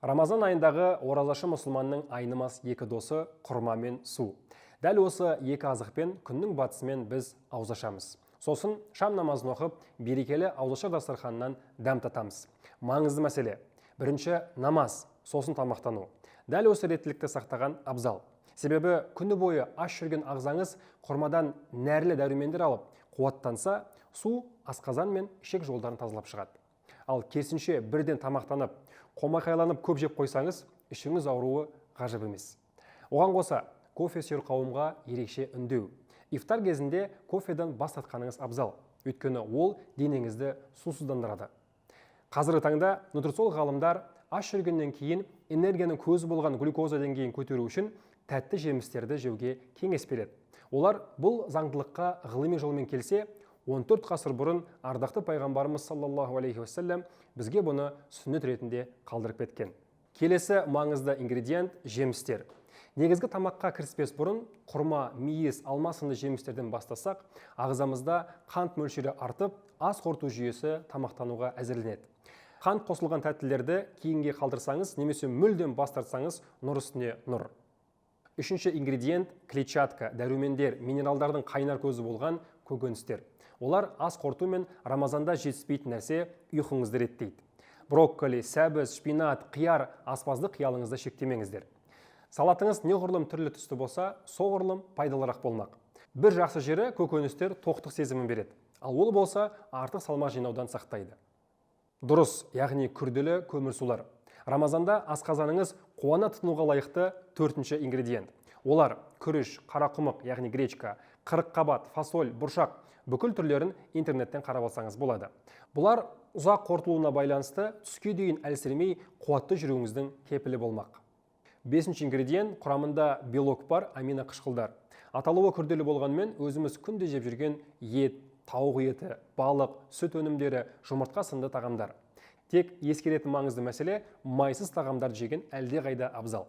Рамазан айындағы оразашы мұсылманның айнымас екі досы құрма мен су. Дәл осы екі азықпен күннің батысымен біз аузашамыз. Сосын шам намазын оқып, берекелі аузаша дастарханынан дәм татамыз. Маңызды мәселе. Бірінші намаз, сосын тамақтану. Дәл осы реттілікті сақтаған абзал. Себебі күні бойы аш жүрген ағзаңыз құрмадан нәрлі дәрумендер алып, қуаттанса, су асқазан мен ішек жолдарын тазалап шығады. Ал керісінше бірден тамақтанып, қомақайланып көп жеп қойсаңыз, ішіңіз ауруы ғажап емес. Оған қоса, кофе сүйер қауымға ерекше үндеу. Ифтар кезінде кофеден бас тартқаныңыз абзал, өйткені ол денеңізді сусыздандырады. Қазіргі таңда нутрициолог ғалымдар аш жүргеннен кейін энергияның көзі болған глюкоза деңгейін көтеру үшін тәтті жемістерді жеуге кеңес береді. Олар бұл заңдылыққа ғылыми жолмен келсе, 14 ғасыр бұрын ардақты пайғамбарымыз саллаллаху алейхи уассалам бізге бұны сүннет ретінде қалдырып кеткен. Келесі маңызды ингредиент жемістер. Негізгі тамаққа кіріспес бұрын құрма, мейіз, алма сынды жемістерден бастасақ, ағзамызда қант мөлшері артып, ас қорыту жүйесі тамақтануға әзірленеді. Қант қосылған тәттілерді кейінге қалдырсаңыз, немесе мүлдем бас тартсаңыз, нұр үстіне нұр. Үшінші ингредиент клетчатка, дәрумендер, минералдардың қайнар көзі болған көкөністер. Олар ас қорыту мен Рамазанда жетіспейтін нәрсе, ұйқыңызды реттейді. Брокколи, сәбіз, шпинат, қияр, аспаздық қиялыңызды шектемеңіздер. Салатыңыз неғұрлым түрлі түсті болса, соғұрлым пайдалырақ болмақ. Бір жақсы жері көкөністер тоқтық сезімін береді. Ал ол болса, артық салмақ жинаудан сақтайды. Дұрыс, яғни күрделі көмірсулар. Рамазанда асқазаныңыз қуана тұтынуға лайықты төртінші ингредиент. Олар күріш, қарақұмық, яғни гречка, қырыққабат, фасоль, бұршақ, бүкіл түрлерін интернеттен қарап алсаңыз болады. Бұлар ұзақ қорытылуына байланысты түске дейін әлсіремей қуатты жүруіңіздің кепілі болмақ. Бесінші ингредиент құрамында белок бар аминоқышқылдар. Аталуы күрделі болғанмен өзіміз күнде жеп жүрген ет, тауық еті, балық, сүт өнімдері, жұмыртқа сынды тағамдар. Тек ескеретін маңызды мәселе майсыз тағамдар жеген әлде қайда абзал.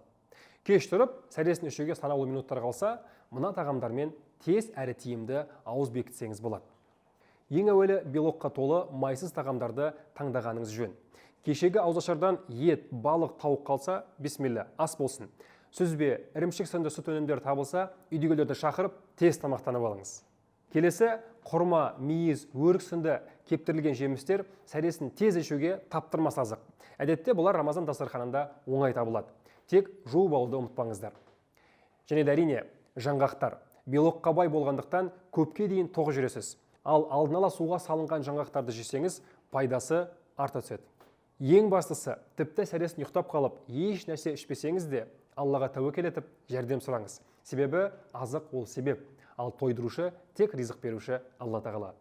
Кеш тұрып, сәресін ішуге санаулы минуттар қалса, мына тағамдармен тез әрі тиімді ауыз бекітсеңіз болады. Ең әуелі белокқа толы майсыз тағамдарды таңдағаныңыз жөн. Кешегі ауызашардан ет, балық, тауық қалса, бисмилля, ас болсын. Сүзбе, ірімшік сынды сүт өнімдері табылса, үйдегілерді шақырып, тез тамақтанып алыңыз. Келесі құрма, мейіз, өрік сынды кептірілген жемістер сәресін тез ішуге таптырмас азық. Әдетте бұлар Рамазан дастарханында оңай табылады. Тек жуып алуды ұмытпаңыздар. Және де әрине жаңғақтар. Белокқа бай болғандықтан көпке дейін тоқ жүресіз. Ал алдын ала суға салынған жаңғақтарды жесеңіз, пайдасы арта түседі. Ең бастысы, тіпті сәресін ұйықтап қалып, еш нәрсе ішпесеңіз де, Аллаға тәуекел етіп, жәрдем сұраңыз. Себебі азық ол себеп, ал тойдырушы тек ризық беруші Алла тағала.